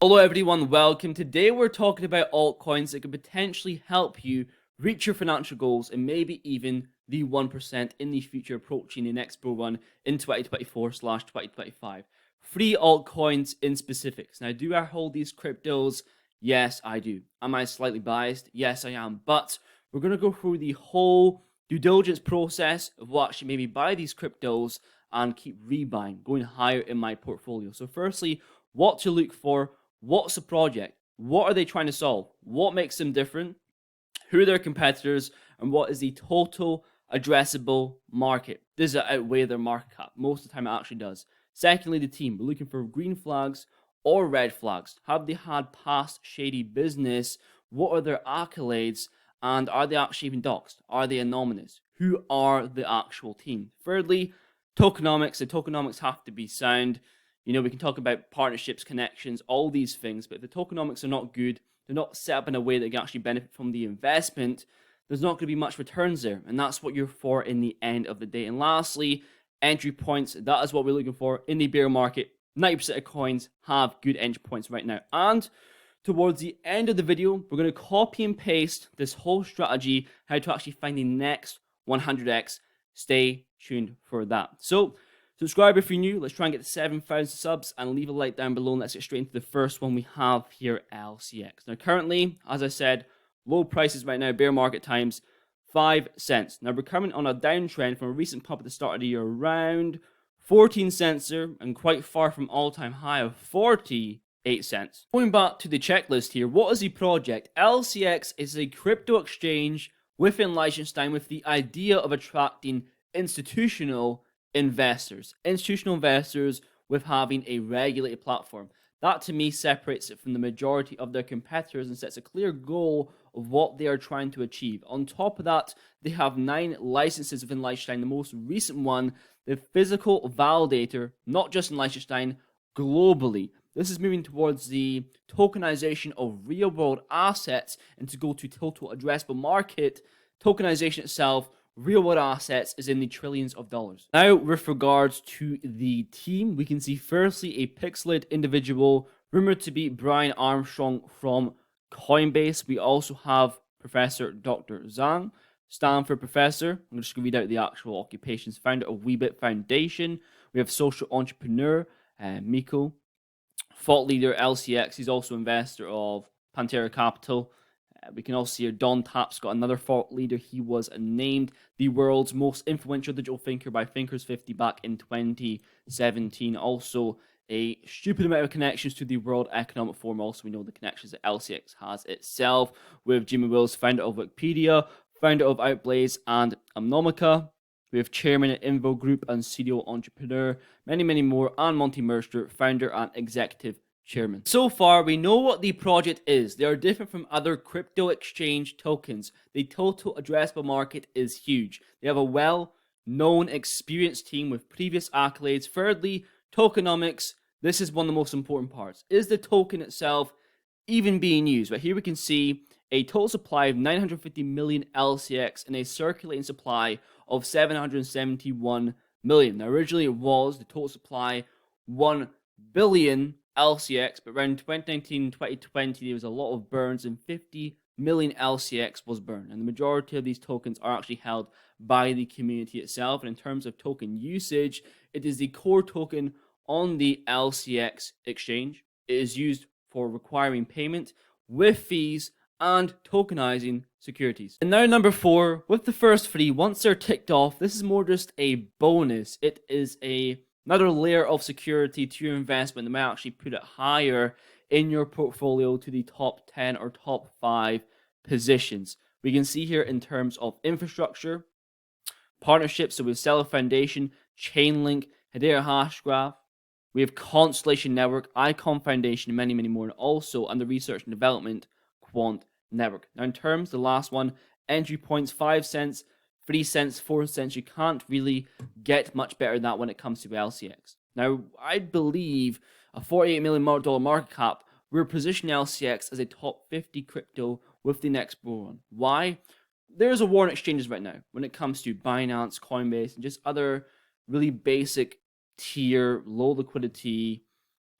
Hello everyone, welcome. Today we're talking about altcoins that could potentially help you reach your financial goals and maybe even the 1% in the future approaching the next bull run in 2024/2025. Free altcoins in specifics. Now, do I hold these cryptos? Yes, I do. Am I slightly biased? Yes, I am. But we're going to go through the whole due diligence process of what actually maybe buy these cryptos and keep rebuying, going higher in my portfolio. So firstly, what to look for. What's the project? What are they trying to solve? What makes them different? Who are their competitors? And what is the total addressable market? Does it outweigh their market cap? Most of the time it actually does. Secondly, the team. We're looking for green flags or red flags. Have they had past shady business? What are their accolades? And are they actually even doxed? Are they anonymous? Who are the actual team? Thirdly, tokenomics. The tokenomics have to be sound. We can talk about partnerships, connections, all these things, but if the tokenomics are not good, they're not set up in a way that can actually benefit from the investment, there's not going to be much returns there. And that's what you're for in the end of the day. And lastly, entry points. That is what we're looking for in the bear market. 90% of coins have good entry points right now. And towards the end of the video, we're going to copy and paste this whole strategy, how to actually find the next 100x. Stay tuned for that. So, subscribe if you're new. Let's try and get to 7,000 subs and leave a like down below. And let's get straight into the first one we have here, LCX. Now, currently, as I said, low prices right now, bear market times, 5 cents. Now, we're coming on a downtrend from a recent pump at the start of the year, around 14 cents there, and quite far from all-time high of 48 cents. Going back to the checklist here, what is the project? LCX is a crypto exchange within Liechtenstein with the idea of attracting institutional investors with having a regulated platform. That to me separates it from the majority of their competitors and sets a clear goal of what they are trying to achieve. On top of that, they have 9 licenses within Liechtenstein. The most recent one, the physical validator, not just in Liechtenstein, globally. This is moving towards the tokenization of real world assets and to go to total addressable market. Tokenization itself, real world assets, is in the trillions of dollars. Now, with regards to the team, we can see firstly a pixelated individual rumored to be Brian Armstrong from Coinbase. We also have Professor Dr. Zhang, Stanford professor. I'm just going to read out the actual occupations. Founder of Weebit Foundation. We have social entrepreneur Miko. Thought leader LCX. He's also investor of Pantera Capital. We can also see here Don Tapp's got another thought leader. He was named the world's most influential digital thinker by Thinkers 50 back in 2017. Also, a stupid amount of connections to the World Economic Forum. Also, we know the connections that LCX has itself with Jimmy Wales, founder of Wikipedia, founder of Outblaze and Amnomica. We have chairman at Invo Group and serial entrepreneur, many more, and Monty Mercer, founder and executive chairman. So far, we know what the project is. They are different from other crypto exchange tokens. The total addressable market is huge. They have a well-known, experienced team with previous accolades. Thirdly, tokenomics. This is one of the most important parts. Is the token itself even being used? Right here we can see a total supply of 950 million LCX and a circulating supply of 771 million. Now, originally it was the total supply 1 billion LCX, but around 2019 and 2020 there was a lot of burns and 50 million LCX was burned, and the majority of these tokens are actually held by the community itself. And in terms of token usage, it is the core token on the LCX exchange. It is used for requiring payment with fees and tokenizing securities. And now number 4, with the first 3, once they're ticked off, this is more just a bonus. It is another layer of security to your investment that might actually put it higher in your portfolio to the top 10 or top 5 positions. We can see here in terms of infrastructure, partnerships, so we have Stellar Foundation, Chainlink, Hedera Hashgraph, we have Constellation Network, Icon Foundation, and many more, and also under research and development, Quant Network. Now in terms, the last one, entry points, 5 cents, 3 cents, 4 cents. You can't really get much better than that when it comes to LCX. Now, I believe a $48 million market cap, we're positioning LCX as a top 50 crypto with the next bull run. Why? There's a war on exchanges right now when it comes to Binance, Coinbase, and just other really basic tier, low liquidity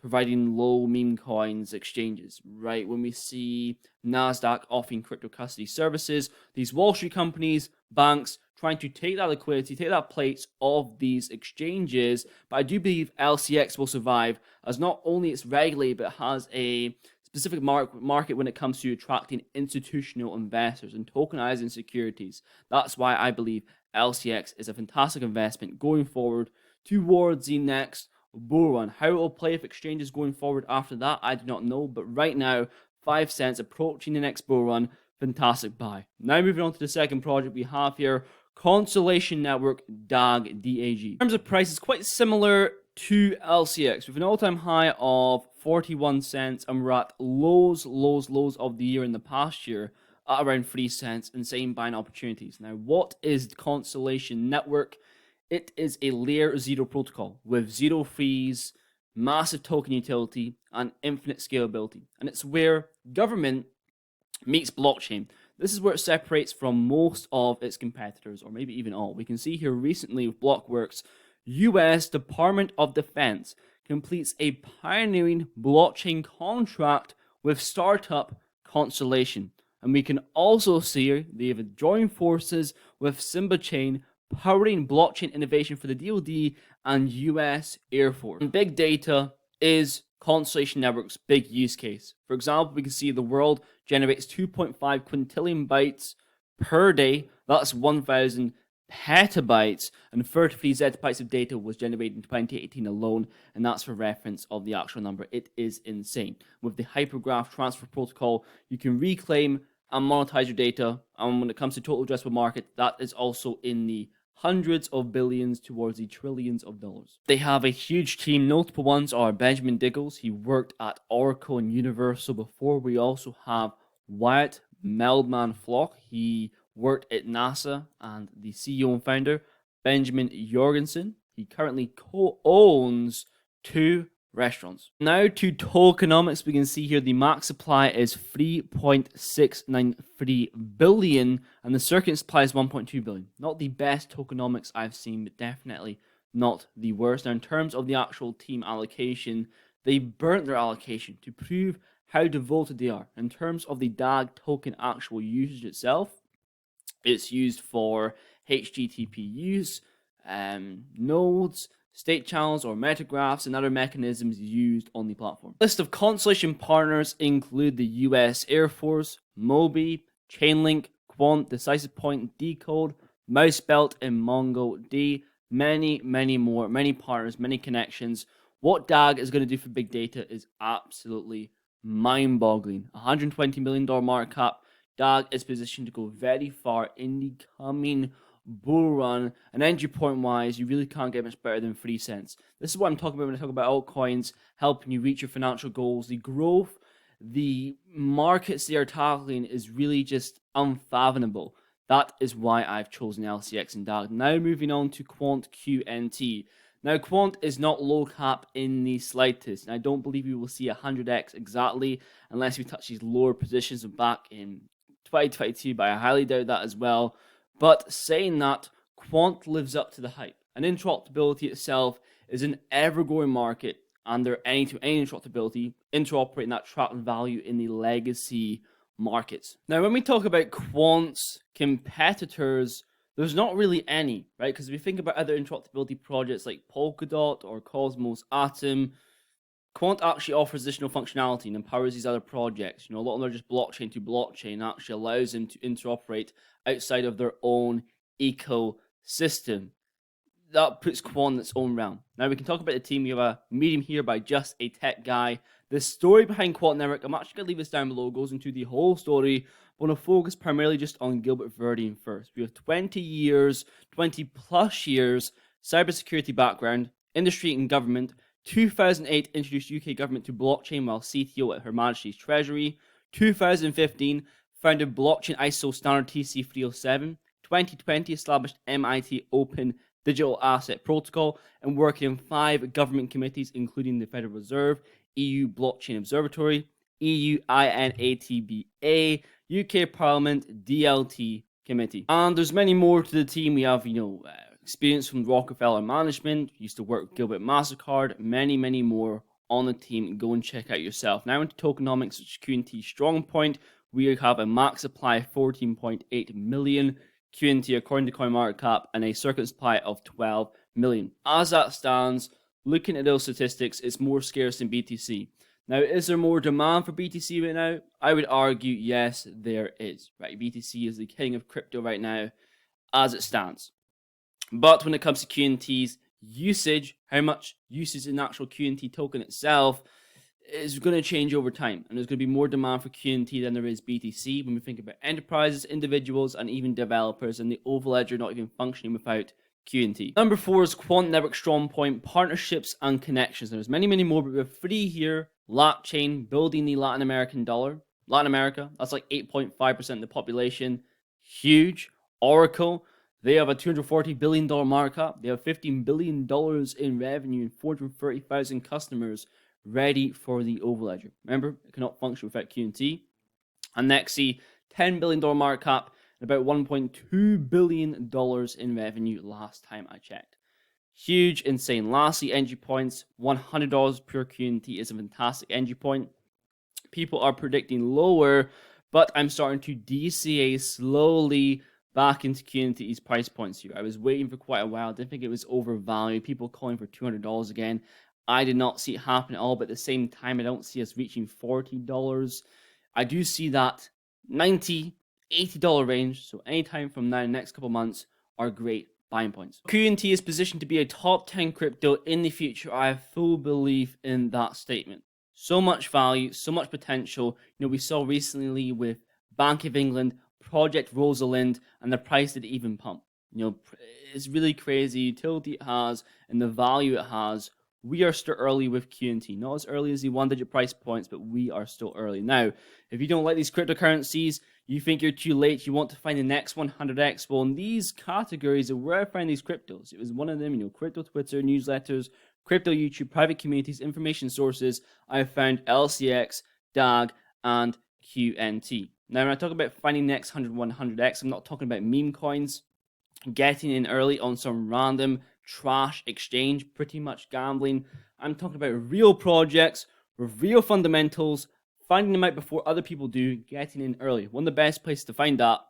providing low meme coins exchanges, right? When we see NASDAQ offering crypto custody services, these Wall Street companies, banks, trying to take that liquidity, take that place of these exchanges. But I do believe LCX will survive, as not only it's regulated, but has a specific market when it comes to attracting institutional investors and tokenizing securities. That's why I believe LCX is a fantastic investment going forward towards the next bull run. How it will play if exchanges going forward after that, I do not know. But right now, 5 cents approaching the next bull run, fantastic buy. Now moving on to the second project we have here, Constellation Network, DAG, DAG. In terms of price, it's quite similar to LCX with an all-time high of 41 cents, and we're at lows of the year in the past year at around 3 cents, insane buying opportunities. Now, what is Constellation Network? It is a layer 0 protocol with zero fees, massive token utility, and infinite scalability. And it's where government meets blockchain. This is where it separates from most of its competitors, or maybe even all. We can see here recently with Blockworks, US Department of Defense completes a pioneering blockchain contract with startup Constellation. And we can also see they have joined forces with Simba Chain, powering blockchain innovation for the DoD and US Air Force. And big data is Constellation Network's big use case. For example, we can see the world generates 2.5 quintillion bytes per day. That's 1,000 petabytes, and 33 zettabytes of data was generated in 2018 alone, and that's for reference of the actual number. It is insane. With the hypergraph transfer protocol, you can reclaim and monetize your data, and when it comes to total addressable market, that is also in the hundreds of billions towards the trillions of dollars. They have a huge team. Notable ones are Benjamin Diggles. He worked at Oracle and Universal before. We also have Wyatt Meldman Flock. He worked at NASA, and the CEO and founder, Benjamin Jorgensen. He currently co-owns 2 restaurants. Now to tokenomics, we can see here the max supply is 3.693 billion, and the circuit supply is 1.2 billion. Not the best tokenomics I've seen, but definitely not the worst. Now, in terms of the actual team allocation, they burnt their allocation to prove how devoted they are. In terms of the DAG token actual usage itself, it's used for HTTP use, nodes, state channels, or metagraphs, and other mechanisms used on the platform. List of Constellation partners include the US Air Force, Mobi, Chainlink, Quant, Decisive Point, Decode, Mousebelt, and MongoD. Many more, many partners, many connections. What DAG is going to do for big data is absolutely mind-boggling. $120 million market cap. DAG is positioned to go very far in the coming bull run, and entry point wise, you really can't get much better than 3 cents. This is what I'm talking about when I talk about altcoins helping you reach your financial goals. The growth, the markets they are tackling is really just unfathomable. That is why I've chosen LCX and DAG. Now moving on to Quant QNT. Now, Quant is not low cap in the slightest, and I don't believe we will see 100x exactly unless we touch these lower positions back in 2022, but I highly doubt that as well. But saying that, Quant lives up to the hype, and interoperability itself is an ever-growing market, and there any interoperability, interoperating that trapped value in the legacy markets. Now, when we talk about Quant's competitors, there's not really any, right? Because if you think about other interoperability projects like Polkadot or Cosmos Atom, Quant actually offers additional functionality and empowers these other projects. You know, a lot of them are just blockchain to blockchain, actually allows them to interoperate outside of their own ecosystem. That puts Quant in its own realm. Now we can talk about the team. We have a medium here by Just a Tech Guy. The story behind Quant Network, I'm actually going to leave this down below, goes into the whole story. I want to focus primarily just on Gilbert Verdian first. We have 20 plus years, cybersecurity background, industry and government. 2008 introduced UK government to blockchain while CTO at Her Majesty's Treasury. 2015 founded blockchain ISO standard TC307. 2020 established MIT Open Digital Asset Protocol and working in 5 government committees, including the Federal Reserve, EU Blockchain Observatory, EU INATBA, UK Parliament DLT Committee. And there's many more to the team. We have, experience from Rockefeller Management, used to work with Gilbert MasterCard, many more on the team. Go and check out yourself. Now into tokenomics, which is QNT strong point. We have a max supply of 14.8 million QNT according to CoinMarketCap and a circuit supply of 12 million. As that stands, looking at those statistics, it's more scarce than BTC. Now, is there more demand for BTC right now? I would argue yes, there is. Right, BTC is the king of crypto right now, as it stands. But when it comes to QNT's usage, how much usage in the actual QNT token itself is going to change over time. And there's going to be more demand for QNT than there is BTC when we think about enterprises, individuals, and even developers, and the overledger not even functioning without QNT. Number 4 is Quant Network Strong Point, partnerships and connections. There's many, many more, but we have 3 here. LatChain, building the Latin American dollar. Latin America, that's like 8.5% of the population. Huge. Oracle, they have a $240 billion markup. They have $15 billion in revenue and 430,000 customers ready for the overledger. Remember, it cannot function without QNT. And Nexi, $10 billion markup and about $1.2 billion in revenue last time I checked. Huge, insane. Lastly, entry points. $100 per QNT is a fantastic entry point. People are predicting lower, but I'm starting to DCA slowly back into QNT's price points here. I was waiting for quite a while. Didn't think it was overvalued. People calling for $200 again. I did not see it happen at all, but at the same time, I don't see us reaching $40. I do see that $90, $80 range. So anytime from now, next couple months are great buying points. QNT is positioned to be a top 10 crypto in the future. I have full belief in that statement. So much value, so much potential. You know, we saw recently with Bank of England, Project Rosalind, and the price did even pump. You know, it's really crazy. Utility it has and the value it has. We are still early with QNT. Not as early as the 1-digit price points, but we are still early. Now, if you don't like these cryptocurrencies, you think you're too late, you want to find the next 100x, well, in these categories of where I find these cryptos, it was one of them, you know, crypto Twitter, newsletters, crypto YouTube, private communities, information sources, I found LCX, DAG, and QNT. Now, when I talk about finding the next 100x, I'm not talking about meme coins, getting in early on some random trash exchange, pretty much gambling. I'm talking about real projects with real fundamentals, finding them out before other people do, getting in early. One of the best places to find that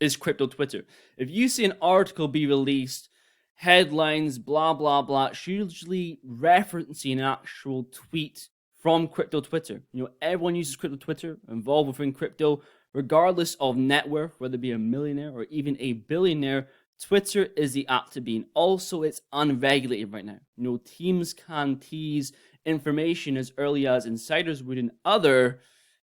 is crypto Twitter. If you see an article be released, headlines, blah, blah, blah, it's usually referencing an actual tweet from crypto Twitter. You know, everyone uses crypto Twitter, involved within crypto, regardless of net worth, whether it be a millionaire or even a billionaire. Twitter is the app to be in. Also, it's unregulated right now. You know, teams can tease information as early as insiders would in other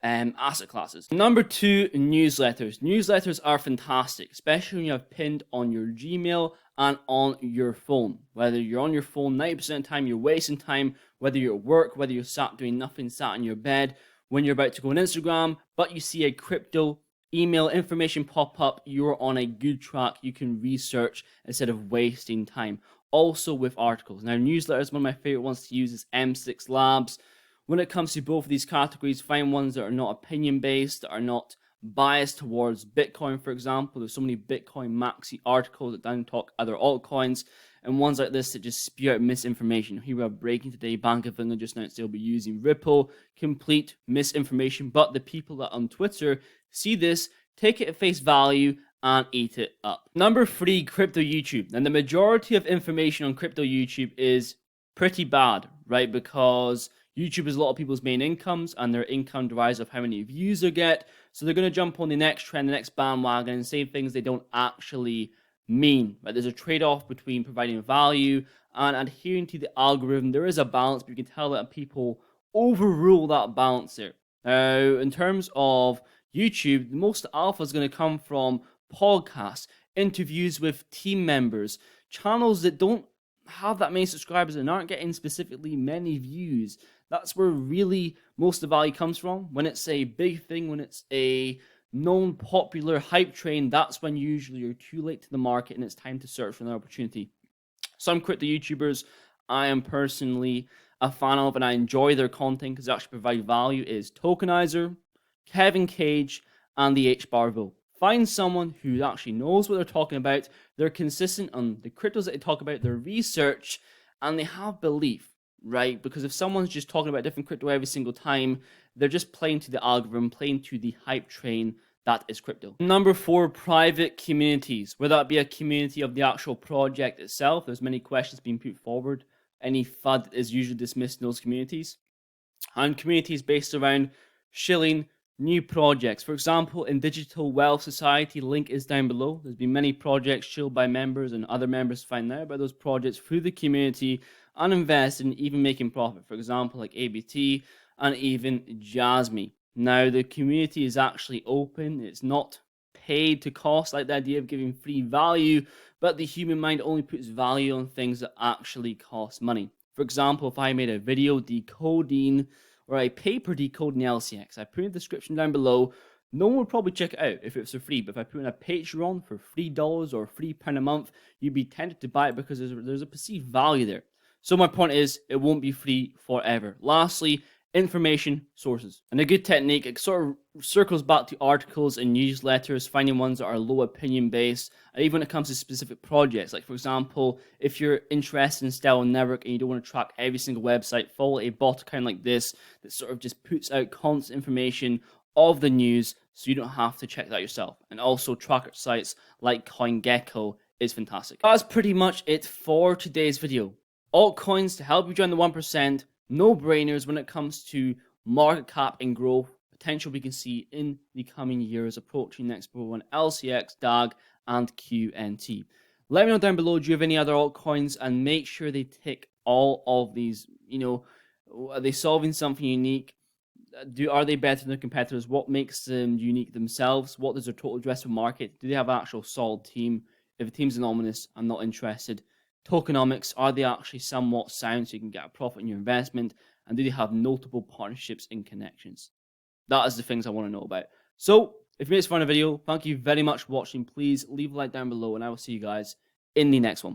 asset classes. Number 2, newsletters. Newsletters are fantastic, especially when you have pinned on your Gmail and on your phone. Whether you're on your phone 90% of the time, you're wasting time, whether you're at work, whether you're sat doing nothing, sat in your bed, when you're about to go on Instagram, but you see a crypto email information pop up, you're on a good track. You can research instead of wasting time. Also with articles. Now, newsletters, one of my favorite ones to use is M6 Labs. When it comes to both of these categories, find ones that are not opinion-based, that are not biased towards Bitcoin, for example. There's so many Bitcoin maxi articles that don't talk other altcoins, and ones like this that just spew out misinformation. Here we are breaking today. Bank of England just announced they'll be using Ripple. Complete misinformation, but the people that on Twitter see this, take it at face value, and eat it up. Number 3, crypto YouTube. And the majority of information on crypto YouTube is pretty bad, right? Because YouTube is a lot of people's main incomes, and their income derives of how many views they get. So they're going to jump on the next trend, the next bandwagon, and say things they don't actually mean. Right? There's a trade-off between providing value and adhering to the algorithm. There is a balance, but you can tell that people overrule that balance there. Now, in terms of YouTube, the most alpha is going to come from podcasts, interviews with team members, channels that don't have that many subscribers and aren't getting specifically many views. That's where really most of the value comes from. When it's a big thing, when it's a known popular hype train, that's when usually you're too late to the market and it's time to search for an opportunity. Some crypto YouTubers I am personally a fan of and I enjoy their content because they actually provide value is Tokenizer, Kevin Cage, and the H Barville. Find someone who actually knows what they're talking about, they're consistent on the cryptos that they talk about, their research, and they have belief. right? Because if someone's just talking about different crypto every single time, they're just playing to the algorithm, playing to the hype train that is crypto. Number 4, private communities. Whether that be a community of the actual project itself, there's many questions being put forward. Any FUD is usually dismissed in those communities. And communities based around shilling new projects. For example, in Digital Wealth Society, link is down below. There's been many projects shilled by members, and other members find out about those projects through the community and invest in even making profit. For example, like ABT and even Jasmine. Now, the community is actually open. It's not paid to cost, like the idea of giving free value, but the human mind only puts value on things that actually cost money. For example, if I made a video decoding or a paper decoding LCX, I put in the description down below, no one would probably check it out if it was for free. But if I put in a Patreon for $3 or £3 a month, you'd be tempted to buy it because there's a perceived value there. So my point is, it won't be free forever. Lastly, information sources. And a good technique, it sort of circles back to articles and newsletters, finding ones that are low opinion based, and even when it comes to specific projects. Like, for example, if you're interested in Stellar Network and you don't want to track every single website, follow a bot account like this that sort of just puts out constant information of the news so you don't have to check that yourself. And also tracker sites like CoinGecko is fantastic. That's pretty much it for today's video. Altcoins to help you join the 1%. No-brainers when it comes to market cap and growth potential we can see in the coming years approaching next bull run, LCX, DAG, and QNT. Let me know down below, do you have any other altcoins, and make sure they tick all of these. You know, are they solving something unique? Are they better than their competitors? What makes them unique themselves? What is their total addressable market? Do they have an actual solid team? If the team's anonymous, I'm not interested. Tokenomics, are they actually somewhat sound so you can get a profit in your investment? And do they have notable partnerships and connections? That is the things I want to know about. So, if you made this fun video, thank you very much for watching. Please leave a like down below, and I will see you guys in the next one.